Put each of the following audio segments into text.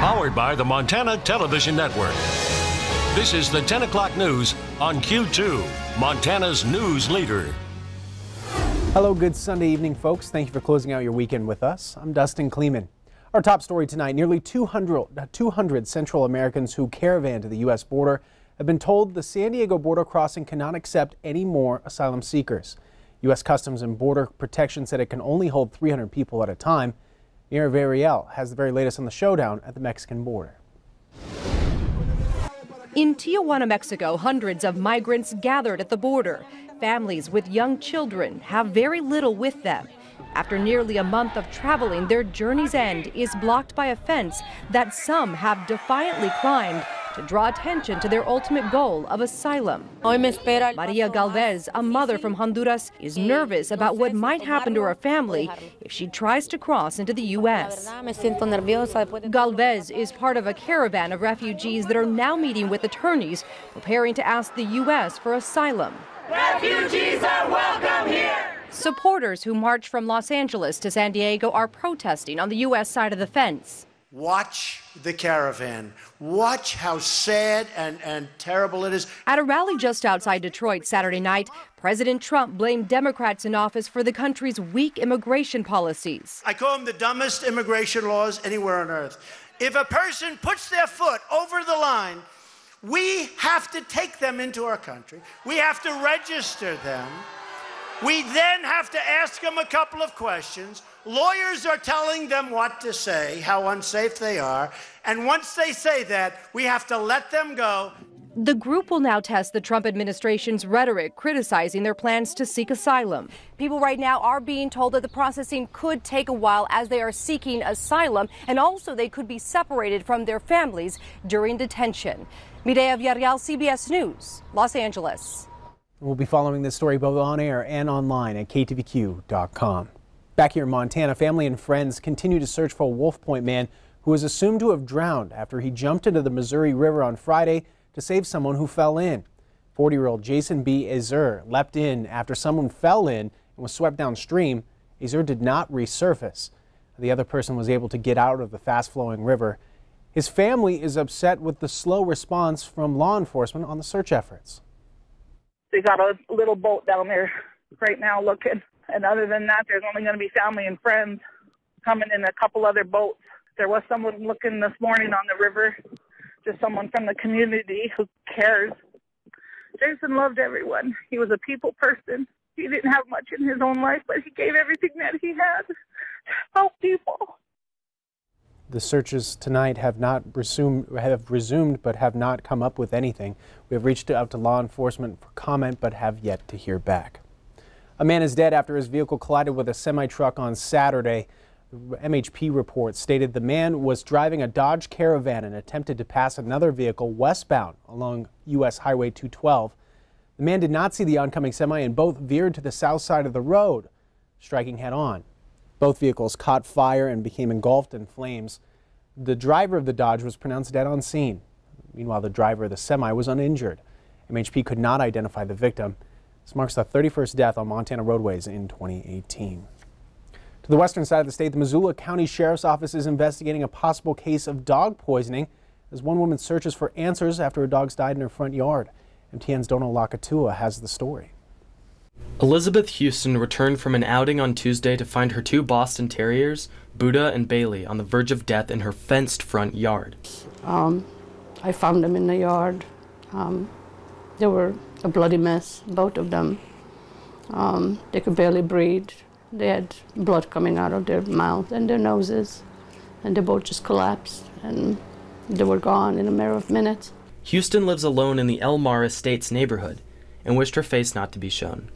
Powered by the Montana Television Network. This is the 10 o'clock news on Q2, Montana's news leader. Hello, good Sunday evening, folks. Thank you for closing out your weekend with us. I'm Dustin Kleeman. Our top story tonight, nearly 200 Central Americans who caravan to the U.S. border have been told the San Diego border crossing cannot accept any more asylum seekers. U.S. Customs and Border Protection said it can only hold 300 people at a time. Mira Variel has the very latest on the showdown at the Mexican border. In Tijuana, Mexico, hundreds of migrants gathered at the border. Families with young children have very little with them. After nearly a month of traveling, their journey's end is blocked by a fence that some have defiantly climbed to draw attention to their ultimate goal of asylum. Maria Galvez, a mother from Honduras, is nervous about what might happen to her family if she tries to cross into the U.S. Galvez is part of a caravan of refugees that are now meeting with attorneys, preparing to ask the U.S. for asylum. Refugees are welcome here! Supporters who marched from Los Angeles to San Diego are protesting on the U.S. side of the fence. Watch the caravan. Watch how sad and terrible it is. At a rally just outside Detroit Saturday night, President Trump blamed Democrats in office for the country's weak immigration policies. I call them the dumbest immigration laws anywhere on earth. If a person puts their foot over the line, we have to take them into our country. We have to register them. We then have to ask them a couple of questions. Lawyers are telling them what to say, how unsafe they are. And once they say that, we have to let them go. The group will now test the Trump administration's rhetoric, criticizing their plans to seek asylum. People right now are being told that the processing could take a while as they are seeking asylum, and also they could be separated from their families during detention. Mireya Villarreal, CBS News, Los Angeles. We'll be following this story both on air and online at KTVQ.com. Back here in Montana, family and friends continue to search for a Wolf Point man who was assumed to have drowned after he jumped into the Missouri River on Friday to save someone who fell in. 40-year-old Jason B. Azer leapt in after someone fell in and was swept downstream. Azer did not resurface. The other person was able to get out of the fast-flowing river. His family is upset with the slow response from law enforcement on the search efforts. They got a little boat down there right now looking. And other than that, there's only going to be family and friends coming in a couple other boats. There was someone looking this morning on the river, just someone from the community who cares. Jason loved everyone. He was a people person. He didn't have much in his own life, but he gave everything that he had to help people. The searches tonight have resumed, but have not come up with anything. We have reached out to law enforcement for comment, but have yet to hear back. A man is dead after his vehicle collided with a semi-truck on Saturday. The MHP report stated the man was driving a Dodge Caravan and attempted to pass another vehicle westbound along U.S. Highway 212. The man did not see the oncoming semi and both veered to the south side of the road, striking head-on. Both vehicles caught fire and became engulfed in flames. The driver of the Dodge was pronounced dead on scene. Meanwhile, the driver of the semi was uninjured. MHP could not identify the victim. This marks the 31st death on Montana roadways in 2018. To the western side of the state, the Missoula County Sheriff's Office is investigating a possible case of dog poisoning as one woman searches for answers after her dogs died in her front yard. MTN's Donald Lakatua has the story. Elizabeth Houston returned from an outing on Tuesday to find her two Boston Terriers, Buddha and Bailey, on the verge of death in her fenced front yard. I found them in the yard. They were a bloody mess, both of them. They could barely breathe. They had blood coming out of their mouth and their noses, and they both just collapsed, and they were gone in a matter of minutes. Houston lives alone in the Elmar Estates neighborhood and wished her face not to be shown.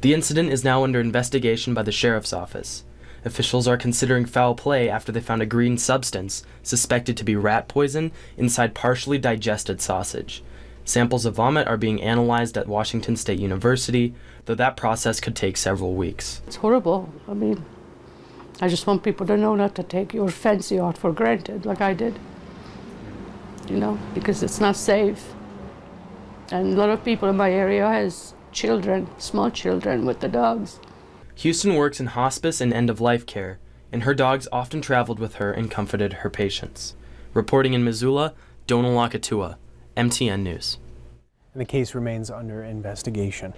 The incident is now under investigation by the sheriff's office. Officials are considering foul play after they found a green substance, suspected to be rat poison, inside partially digested sausage. Samples of vomit are being analyzed at Washington State University, though that process could take several weeks. It's horrible. I mean, I just want people to know not to take your fancy yacht for granted like I did. You know, because it's not safe. And a lot of people in my area has children, small children with the dogs. Houston works in hospice and end-of-life care, and her dogs often traveled with her and comforted her patients. Reporting in Missoula, Donal Lakatua, MTN News. And the case remains under investigation.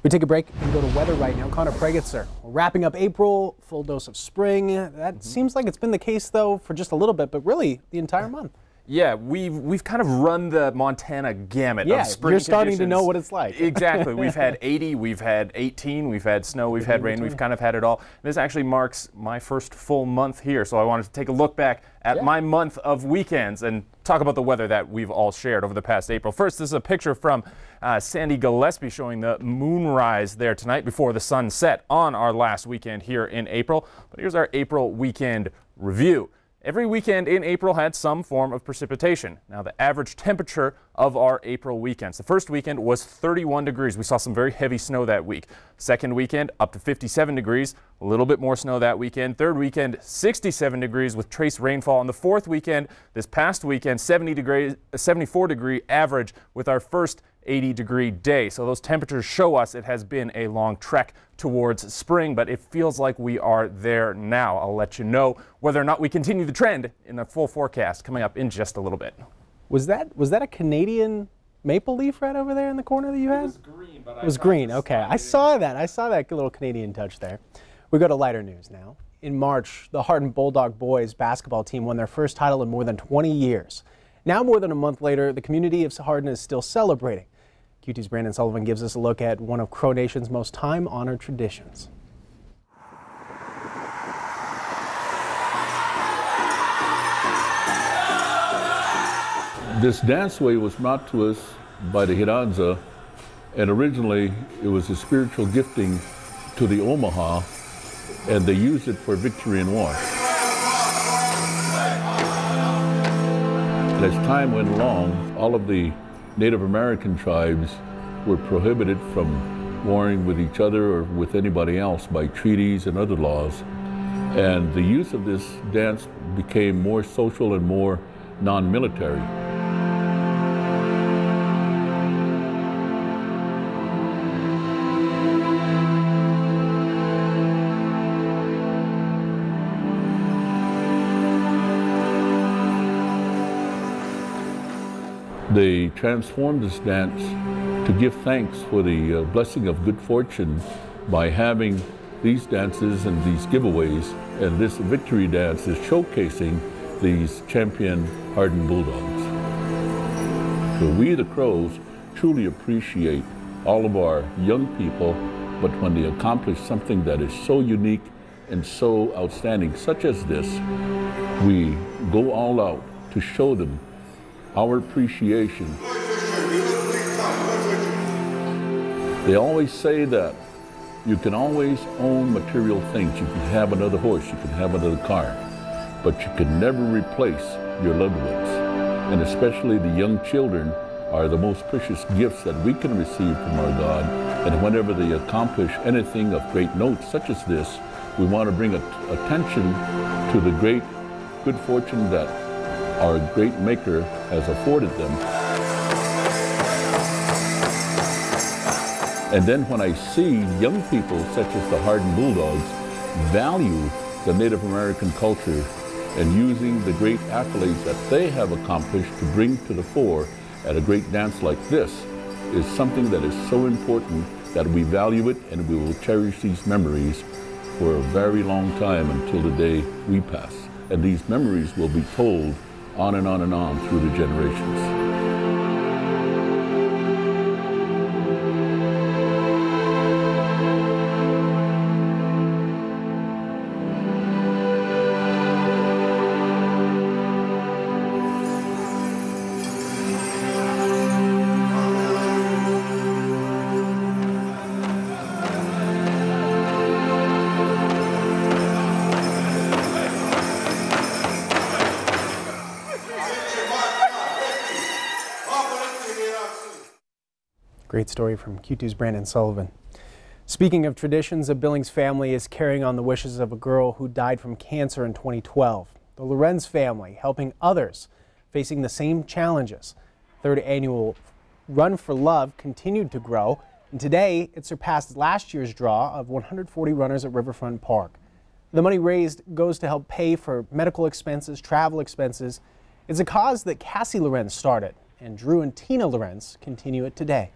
We take a break and go to weather right now. Connor Pregitzer, we're wrapping up April, full dose of spring. That seems like it's been the case, though, for just a little bit, but really the entire month. Yeah, we've kind of run the Montana gamut of spring you're starting conditions. to know what it's like. Exactly. We've had 80, we've had 18, we've had snow, we've had rain, we've kind of had it all. This actually marks my first full month here, so I wanted to take a look back at my month of weekends and talk about the weather that we've all shared over the past April. First, this is a picture from Sandy Gillespie showing the moonrise there tonight before the sun set on our last weekend here in April. But here's our April weekend review. Every weekend in April had some form of precipitation. Now, the average temperature of our April weekends. The first weekend was 31 degrees. We saw some very heavy snow that week. Second weekend, up to 57 degrees. A little bit more snow that weekend. Third weekend, 67 degrees with trace rainfall. And the fourth weekend, this past weekend, 74 degree average with our first 80-degree day. So those temperatures show us it has been a long trek towards spring, but it feels like we are there now. I'll let you know whether or not we continue the trend in the full forecast coming up in just a little bit. Was that a Canadian maple leaf right over there in the corner that you had? It was green, but it was green. Okay, I saw that. I saw that little Canadian touch there. We go to lighter news now. In March, the Hardin Bulldog boys basketball team won their first title in more than 20 years. Now, more than a month later, the community of Hardin is still celebrating. Q2's Brandon Sullivan gives us a look at one of Crow Nation's most time-honored traditions. This danceway was brought to us by the Hiranza, and originally it was a spiritual gifting to the Omaha, and they used it for victory in war. And as time went along, all of the Native American tribes were prohibited from warring with each other or with anybody else by treaties and other laws. And the use of this dance became more social and more non-military. They transformed this dance to give thanks for the blessing of good fortune by having these dances and these giveaways. And this victory dance is showcasing these champion Hardin Bulldogs. So we, the Crows, truly appreciate all of our young people, but when they accomplish something that is so unique and so outstanding, such as this, we go all out to show them our appreciation. They always say that you can always own material things. You can have another horse, you can have another car, but you can never replace your loved ones. And especially the young children are the most precious gifts that we can receive from our God. And whenever they accomplish anything of great note, such as this, we want to bring attention to the great good fortune that our great Maker has afforded them. And then when I see young people such as the Hardin Bulldogs value the Native American culture and using the great accolades that they have accomplished to bring to the fore at a great dance like this is something that is so important that we value it and we will cherish these memories for a very long time until the day we pass. And these memories will be told on and on and on through the generations. Great story from Q2's Brandon Sullivan. Speaking of traditions, a Billings family is carrying on the wishes of a girl who died from cancer in 2012. The Lorenz family helping others facing the same challenges. Third annual Run for Love continued to grow, and today it surpassed last year's draw of 140 runners at Riverfront Park. The money raised goes to help pay for medical expenses, travel expenses, It's a cause that Cassie Lorenz started, and Drew and Tina Lorenz continue it today.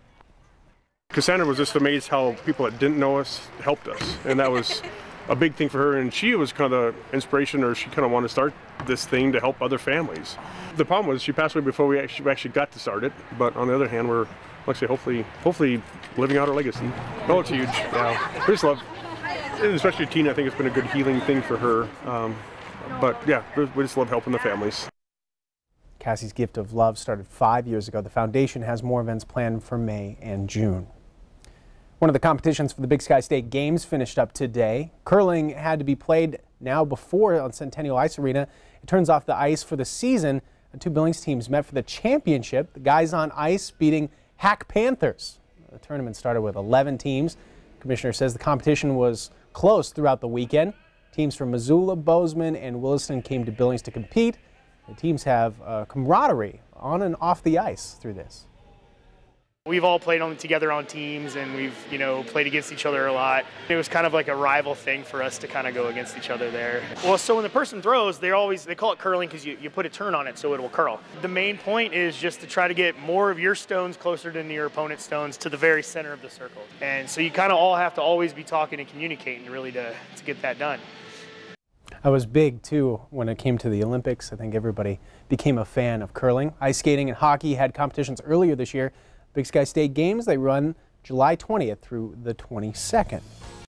Cassandra was just amazed how people that didn't know us helped us, and that was a big thing for her, and she was kind of the inspiration, or she kind of wanted to start this thing to help other families. The problem was she passed away before we actually got to start it, but on the other hand, we're, like I say, hopefully living out our legacy. Oh, it's huge. Yeah, we just love, and especially Tina, I think it's been a good healing thing for her. But yeah, we just love helping the families. Cassie's Gift of Love started 5 years ago. The foundation has more events planned for May and June. One of the competitions for the Big Sky State Games finished up today. Curling had to be played now before on Centennial Ice Arena. It turns off the ice for the season. The two Billings teams met for the championship. The guys on ice beating Hack Panthers. The tournament started with 11 teams. The commissioner says the competition was close throughout the weekend. Teams from Missoula, Bozeman, and Williston came to Billings to compete. The teams have camaraderie on and off the ice through this. We've all played together on teams, and we've, played against each other a lot. It was kind of like a rival thing for us to kind of go against each other there. Well, so when the person throws, they call it curling because you put a turn on it so it will curl. The main point is just to try to get more of your stones closer to your opponent's stones to the very center of the circle. And so you kind of all have to always be talking and communicating really to get that done. I was big too when it came to the Olympics. I think everybody became a fan of curling. Ice skating and hockey had competitions earlier this year. Big Sky State Games, they run July 20th through the 22nd.